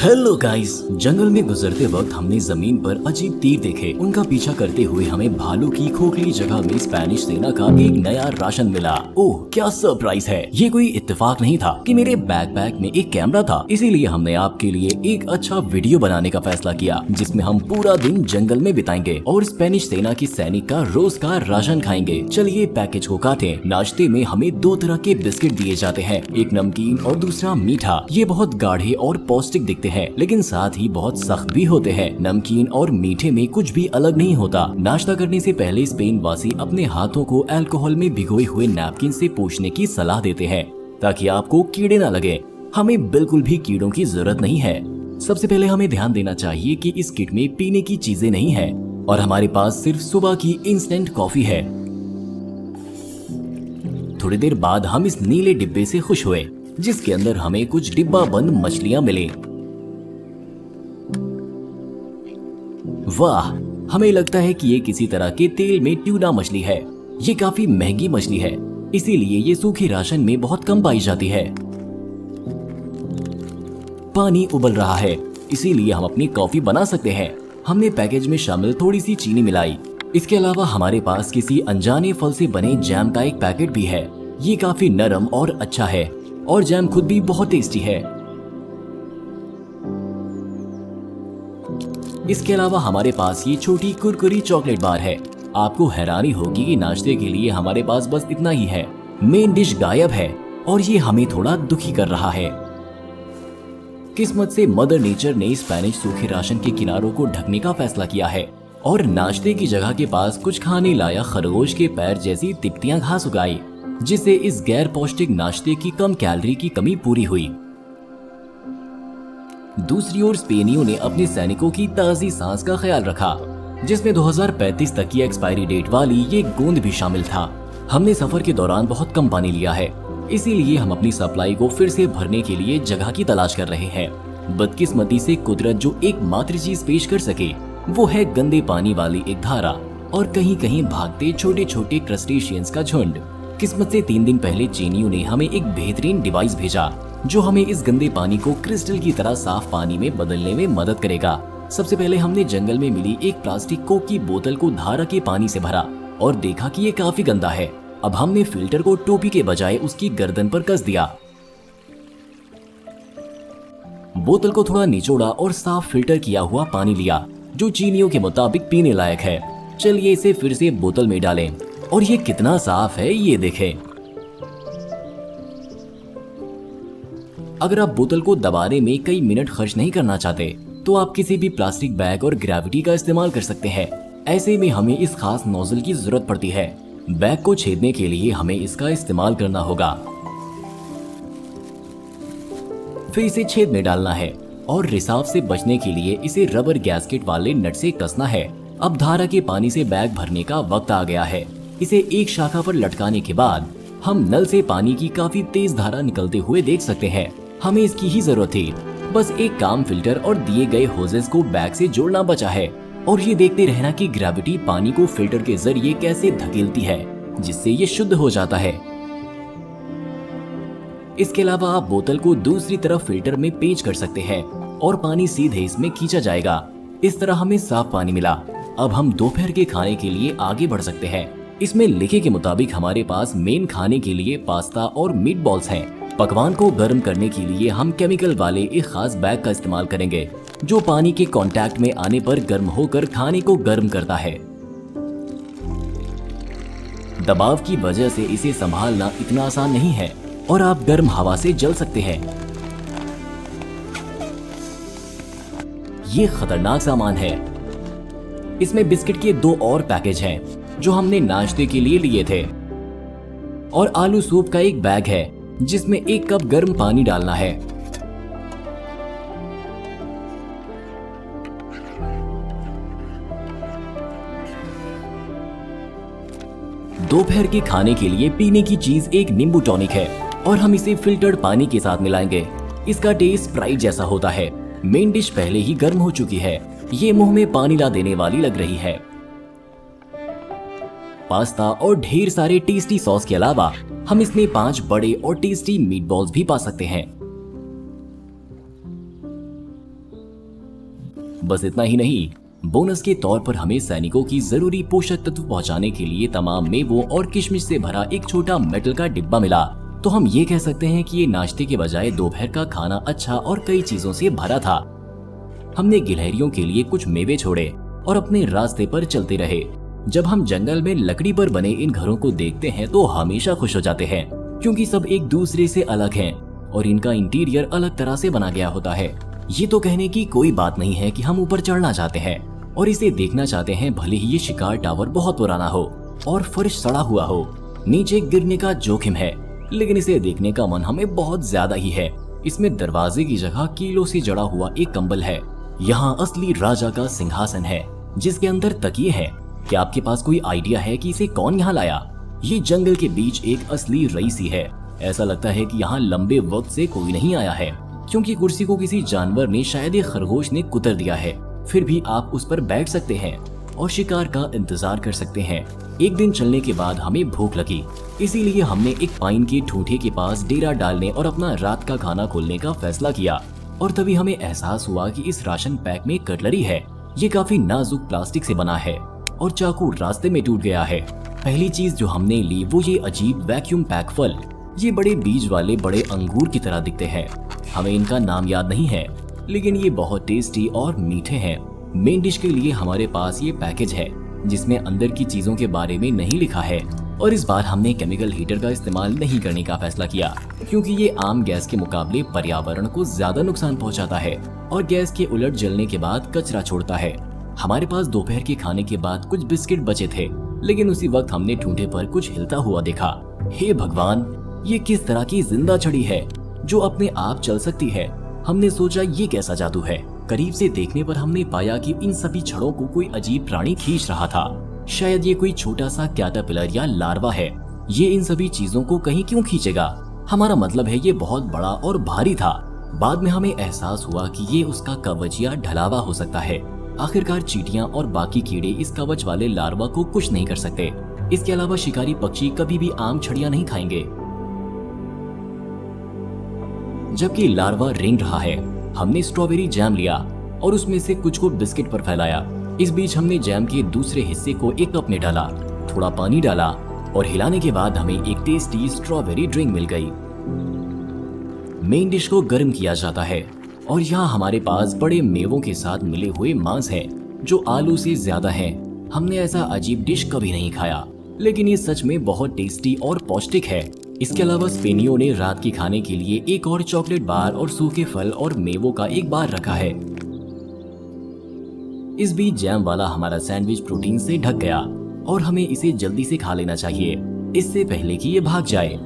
Hello guys, जंगल में गुजरते वक्त हमने जमीन पर अजीब तीर देखे। उनका पीछा करते हुए हमें भालू की खोखली जगह में स्पेनिश सेना का एक नया राशन मिला। ओह क्या सरप्राइज है। ये कोई इत्तेफाक नहीं था कि मेरे बैकपैक में एक कैमरा था, इसीलिए हमने आपके लिए एक अच्छा वीडियो बनाने का फैसला किया जिसमें हम पूरा दिन जंगल में बिताएंगे और स्पेनिश सेना की सैनिक का रोज का राशन खाएंगे। चलिए पैकेज को काटे। नाश्ते में हमें दो तरह के बिस्किट दिए जाते हैं, एक नमकीन और दूसरा मीठा। ये बहुत गाढ़े और पौष्टिक दिखते हैं लेकिन साथ ही बहुत सख्त भी होते हैं। नमकीन और मीठे में कुछ भी अलग नहीं होता। नाश्ता करने से पहले स्पेन वासी अपने हाथों को अल्कोहल में भिगोए हुए नैपकिन से पोंछने की सलाह देते हैं ताकि आपको कीड़े न लगे। हमें बिल्कुल भी कीड़ों की जरूरत नहीं है। सबसे पहले हमें ध्यान देना चाहिए कि इस किट में पीने की चीजें नहीं है और हमारे पास सिर्फ सुबह की इंस्टेंट कॉफी है। थोड़ी देर बाद हम इस नीले डिब्बे से खुश हुए जिसके अंदर हमें कुछ डिब्बा बंद मछलियां मिली। वाह, हमें लगता है कि ये किसी तरह के तेल में ट्यूना मछली है। ये काफी महंगी मछली है, इसीलिए ये सूखे राशन में बहुत कम पाई जाती है। पानी उबल रहा है, इसीलिए हम अपनी कॉफी बना सकते हैं। हमने पैकेज में शामिल थोड़ी सी चीनी मिलाई। इसके अलावा हमारे पास किसी अनजाने फल से बने जैम का एक पैकेट भी है। ये काफी नरम और अच्छा है और जैम खुद भी बहुत टेस्टी है। इसके अलावा हमारे पास ये छोटी कुरकुरी चॉकलेट बार है। आपको हैरानी होगी कि नाश्ते के लिए हमारे पास बस इतना ही है। मेन डिश गायब है और ये हमें थोड़ा दुखी कर रहा है। किस्मत से मदर नेचर ने स्पेनिश सूखे राशन के किनारों को ढकने का फैसला किया है और नाश्ते की जगह के पास कुछ खाने लायक खरगोश के पैर जैसी तिपतियां घास उगाई, जिससे इस गैर पौष्टिक नाश्ते की कम कैलोरी की कमी पूरी हुई। दूसरी ओर स्पेनियों ने अपने सैनिकों की ताजी सांस का ख्याल रखा, जिसमें 2035 तक की एक्सपायरी डेट वाली ये गोंद भी शामिल था। हमने सफर के दौरान बहुत कम पानी लिया है, इसीलिए हम अपनी सप्लाई को फिर से भरने के लिए जगह की तलाश कर रहे हैं। बदकिस्मती से कुदरत जो एकमात्र चीज पेश कर सके वो है गंदे पानी वाली एक धारा और कहीं कहीं भागते छोटे छोटे क्रस्टेशियंस का झुंड। किस्मत से 3 दिन पहले चीनियों ने हमें एक बेहतरीन डिवाइस भेजा जो हमें इस गंदे पानी को क्रिस्टल की तरह साफ पानी में बदलने में मदद करेगा। सबसे पहले हमने जंगल में मिली एक प्लास्टिक कोक की बोतल को धारा के पानी से भरा और देखा कि ये काफी गंदा है। अब हमने फिल्टर को टोपी के बजाय उसकी गर्दन पर कस दिया। बोतल को थोड़ा निचोड़ा और साफ फिल्टर किया हुआ पानी लिया जो चीनियों के मुताबिक पीने लायक है। चलिए इसे फिर से बोतल में डालें और ये कितना साफ है ये देखें। अगर आप बोतल को दबाने में कई मिनट खर्च नहीं करना चाहते तो आप किसी भी प्लास्टिक बैग और ग्रेविटी का इस्तेमाल कर सकते हैं। ऐसे में हमें इस खास नोजल की जरूरत पड़ती है। बैग को छेदने के लिए हमें इसका इस्तेमाल करना होगा। फिर इसे छेद में डालना है और रिसाव से बचने के लिए इसे रबर गैस्केट वाले नट से कसना है। अब धारा के पानी से बैग भरने का वक्त आ गया है। इसे एक शाखा पर लटकाने के बाद हम नल से पानी की काफी तेज धारा निकलते हुए देख सकते हैं। हमें इसकी ही जरूरत थी। बस एक काम फिल्टर और दिए गए होजेस को बैग से जोड़ना बचा है और ये देखते रहना कि ग्रेविटी पानी को फिल्टर के जरिए कैसे धकेलती है जिससे ये शुद्ध हो जाता है। इसके अलावा आप बोतल को दूसरी तरफ फिल्टर में पेंच कर सकते हैं और पानी सीधे इसमें खींचा जाएगा। इस तरह हमें साफ पानी मिला। अब हम दोपहर के खाने के लिए आगे बढ़ सकते हैं। इसमें लिखे के मुताबिक हमारे पास मेन खाने के लिए पास्ता और मीट बॉल्स हैं। पकवान को गर्म करने के लिए हम केमिकल वाले एक खास बैग का इस्तेमाल करेंगे जो पानी के कांटेक्ट में आने पर गर्म होकर खाने को गर्म करता है। दबाव की वजह से इसे संभालना इतना आसान नहीं है और आप गर्म हवा से जल सकते हैं। ये खतरनाक सामान है। इसमें बिस्किट के 2 और पैकेज हैं जो हमने नाश्ते के लिए लिए थे और आलू सूप का एक बैग है जिसमें 1 कप गर्म पानी डालना है। दोपहर के खाने के लिए पीने की चीज एक नींबू टॉनिक है और हम इसे फिल्टर्ड पानी के साथ मिलाएंगे। इसका टेस्ट स्प्राइट जैसा होता है। मेन डिश पहले ही गर्म हो चुकी है। ये मुंह में पानी ला देने वाली लग रही है। पास्ता और ढेर सारे टेस्टी सॉस के अलावा हम इसमें 5 बड़े और टेस्टी मीट बॉल्स भी पा सकते हैं। बस इतना ही नहीं, बोनस के तौर पर हमें सैनिकों की जरूरी पोषक तत्व पहुंचाने के लिए तमाम मेवों और किशमिश से भरा एक छोटा मेटल का डिब्बा मिला। तो हम ये कह सकते हैं कि ये नाश्ते के बजाय दोपहर का खाना अच्छा और कई चीजों से भरा था। हमने गिलहरियों के लिए कुछ मेवे छोड़े और अपने रास्ते पर चलते रहे। जब हम जंगल में लकड़ी पर बने इन घरों को देखते हैं तो हमेशा खुश हो जाते हैं, क्योंकि सब एक दूसरे से अलग हैं और इनका इंटीरियर अलग तरह से बना गया होता है। ये तो कहने की कोई बात नहीं है कि हम ऊपर चढ़ना चाहते हैं और इसे देखना चाहते हैं, भले ही ये शिकार टावर बहुत पुराना हो और फर्श सड़ा हुआ हो, नीचे गिरने का जोखिम है, लेकिन इसे देखने का मन हमें बहुत ज्यादा ही है। इसमें दरवाजे की जगह कीलों से जड़ा हुआ एक कंबल है। यहाँ असली राजा का सिंहासन है जिसके अंदर तकिए हैं। क्या आपके पास कोई आइडिया है कि इसे कौन यहाँ लाया? ये जंगल के बीच एक असली रईसी है। ऐसा लगता है कि यहाँ लंबे वक्त से कोई नहीं आया है, क्योंकि कुर्सी को किसी जानवर ने, शायद एक खरगोश ने कुतर दिया है। फिर भी आप उस पर बैठ सकते हैं और शिकार का इंतजार कर सकते हैं। एक दिन चलने के बाद हमें भूख लगी, इसीलिए हमने एक पाइन के ठूठे के पास डेरा डालने और अपना रात का खाना खोलने का फैसला किया। और तभी हमें एहसास हुआ कि इस राशन पैक में कटलरी है। ये काफी नाजुक प्लास्टिक से बना है और चाकू रास्ते में टूट गया है। पहली चीज जो हमने ली वो ये अजीब वैक्यूम पैक फल। ये बड़े बीज वाले बड़े अंगूर की तरह दिखते हैं। हमें इनका नाम याद नहीं है, लेकिन ये बहुत टेस्टी और मीठे हैं। मेन डिश के लिए हमारे पास ये पैकेज है जिसमें अंदर की चीजों के बारे में नहीं लिखा है। और इस बार हमने केमिकल हीटर का इस्तेमाल नहीं करने का फैसला किया, क्योंकि ये आम गैस के मुकाबले पर्यावरण को ज्यादा नुकसान पहुंचाता है और गैस के उलट जलने के बाद कचरा छोड़ता है। हमारे पास दोपहर के खाने के बाद कुछ बिस्किट बचे थे, लेकिन उसी वक्त हमने ठूंठे पर कुछ हिलता हुआ देखा। हे भगवान, ये किस तरह की जिंदा छड़ी है जो अपने आप चल सकती है? हमने सोचा ये कैसा जादू है। करीब से देखने पर हमने पाया कि इन सभी छड़ों को कोई अजीब प्राणी खींच रहा था। शायद ये कोई छोटा सा कैटरपिलर या लार्वा है। ये इन सभी चीजों को कहीं क्यों खींचेगा? हमारा मतलब है ये बहुत बड़ा और भारी था। बाद में हमें एहसास हुआ कि ये उसका कवच या ढलावा हो सकता है। आखिरकार चींटियां और बाकी कीड़े इस कवच वाले लार्वा को कुछ नहीं कर सकते। इसके अलावा शिकारी पक्षी कभी भी आम छड़ियां नहीं खाएंगे। जबकि लार्वा रेंग रहा है, हमने स्ट्रॉबेरी जैम लिया और उसमें से कुछ को बिस्किट पर फैलाया। इस बीच हमने जैम के दूसरे हिस्से को एक कप में डाला, थोड़ा पानी डाला और हिलाने के बाद हमें एक टेस्टी स्ट्रॉबेरी ड्रिंक मिल गई। मेन डिश को गर्म किया जाता है और यहाँ हमारे पास बड़े मेवों के साथ मिले हुए मांस है जो आलू से ज्यादा है। हमने ऐसा अजीब डिश कभी नहीं खाया, लेकिन ये सच में बहुत टेस्टी और पौष्टिक है। इसके अलावा स्पेनियों ने रात के खाने के लिए एक और चॉकलेट बार और सूखे फल और मेवों का एक बार रखा है। इस बीच जैम वाला हमारा सैंडविच प्रोटीन से ढक गया और हमें इसे जल्दी से खा लेना चाहिए, इससे पहले कि ये भाग जाए।